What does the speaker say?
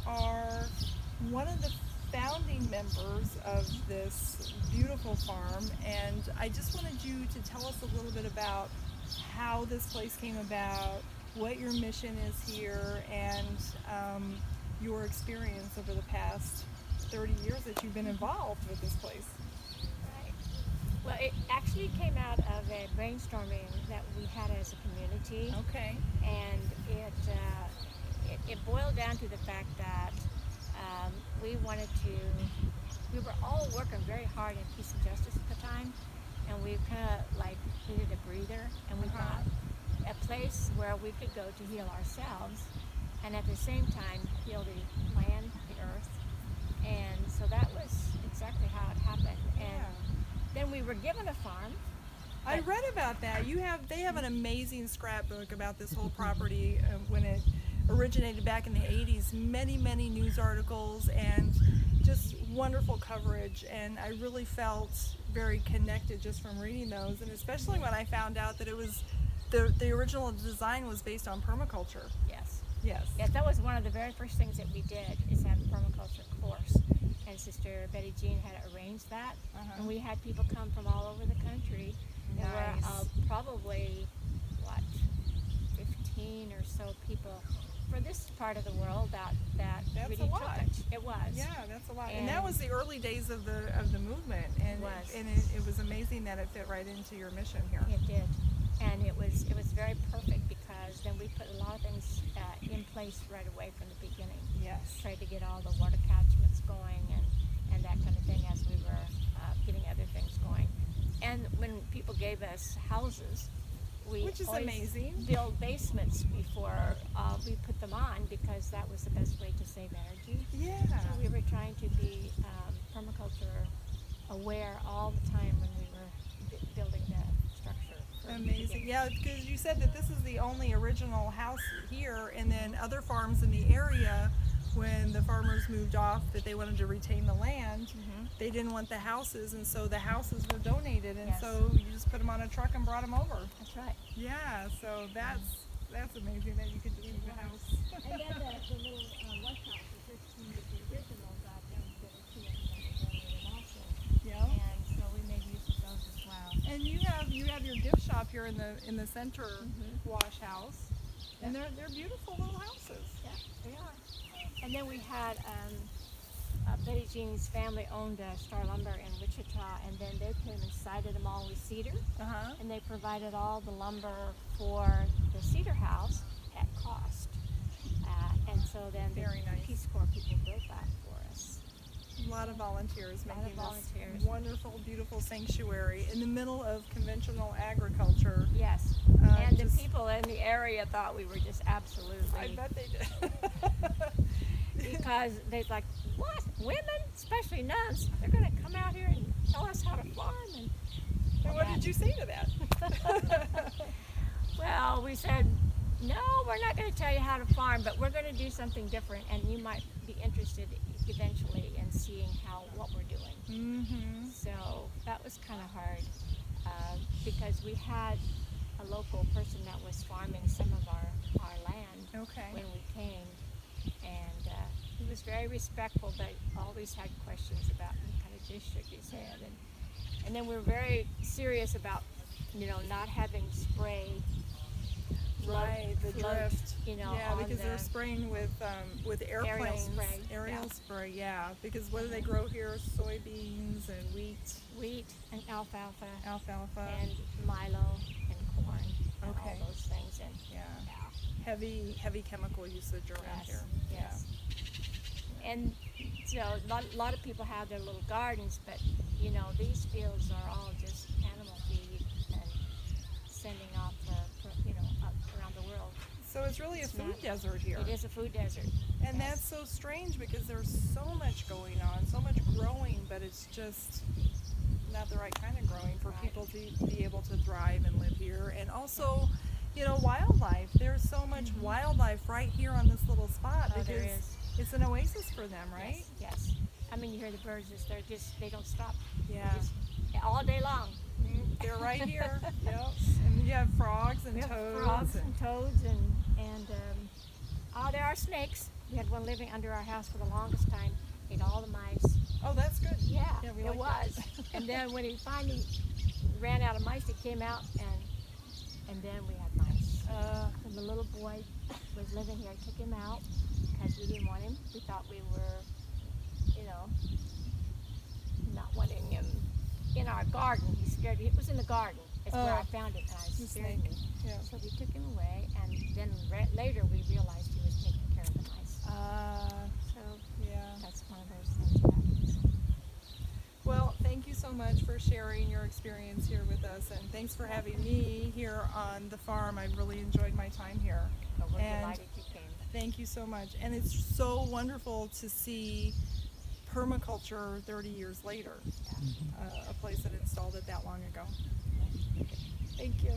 are one of the founding members of this beautiful farm, and I just wanted you to tell us a little bit about how this place came about, what your mission is here, and your experience over the past 30 years that you've been involved with this place. Right. Well, it actually came out of a brainstorming that we had as a community, Okay. and it boiled down to the fact that we we were all working very hard in peace and justice at the time, and we kind of like needed a breather, and we thought a place where we could go to heal ourselves, and at the same time heal the land, the earth, and so that was exactly how it happened. And then we were given a farm. I read about that. They have an amazing scrapbook about this whole property when it originated back in the 80s. Many news articles and just wonderful coverage, and I really felt very connected just from reading those, and especially when I found out that it was the original design was based on permaculture. Yes, that was one of the very first things that we did, is have a permaculture course. And Sister Betty Jean had arranged that, and we had people come from all over the country. There were probably, 15 or so people for this part of the world that That's really a lot. took it. It was. Yeah, that's a lot. And that was the early days of the movement, and it was amazing that it fit right into your mission here. It did, and it was very perfect, because then we put a lot of things in place right away from the beginning. Yes. Tried to get all the water catchments going and that kind of thing as we were getting other things going. And when people gave us houses, which is amazing, build basements before we put them on, because that was the best way to save energy. Yeah. So we were trying to be permaculture aware all the time when we were building the structure. Amazing. Yeah, because you said that this is the only original house here, and then other farms in the area, when the farmers moved off, that they wanted to retain the land, they didn't want the houses, and so the houses were donated, and so you just put them on a truck and brought them over. That's right. Yeah, so that's amazing that you could do the house. And then the little West House, the 13 of the original, got two of them donated also. Yeah. And so we made use of those as well. And you have your gift shop here in the center wash house, and they're beautiful little houses. Yeah, they are. And then we had Betty Jean's family owned Star Lumber in Wichita, and then they came and sided them all with cedar, and they provided all the lumber for the cedar house at cost. And so then the Peace Corps people built that for us. A lot of volunteers making this wonderful, beautiful sanctuary in the middle of conventional agriculture. Yes, and the people in the area thought we were just absolutely... I bet they did. Because they're like, what? Women, especially nuns, they're going to come out here and tell us how to farm? And what did you say to that? Well, we said, no, we're not going to tell you how to farm, but we're going to do something different, and you might be interested eventually in seeing what we're doing. So that was kind of hard, because we had a local person that was farming some of our land when we came, and he was very respectful, but always had questions about, and kind of just shook his head. And then we were very serious about, not having spray. Right, the drift. Yeah, because they're spraying with airplanes. Aerial spray, yeah. Because what do they grow here? Soybeans and wheat and alfalfa, and milo and corn, and all those things. And heavy chemical usage around here. Yes. And so a lot of people have their little gardens, but these fields are all just animal feed and sending off up around the world. So it's really a food desert here. It is a food desert. And that's so strange, because there's so much going on, so much growing, but it's just not the right kind of growing for people to be able to thrive and live here. And also, wildlife. There's so much wildlife right here on this little spot, because it's an oasis for them, right? Yes. I mean, you hear the birds, they don't stop. Yeah. All day long. They're right here. Yep. And you have frogs and toads. Frogs and toads and there are snakes. We had one living under our house for the longest time, ate all the mice. Oh, that's good. Yeah, we it like was. that. And then when he finally ran out of mice, he came out, and then we had mice. And the little boy was living here. I took him out because we didn't want him. We thought we were, not wanting him in our garden. He scared me. It was in the garden. It's where I found it, and I scared me. Yeah. So we took him away, and then later we realized he was taking care of the mice. So yeah. that's one of those things that happens. Well, thank you so much for sharing your experience here with us, and thanks for having me here on the farm. I really enjoyed my time here. But we're And delighted you came. thank you so much. And it's so wonderful to see permaculture 30 years later, a place that installed it that long ago. Thank you.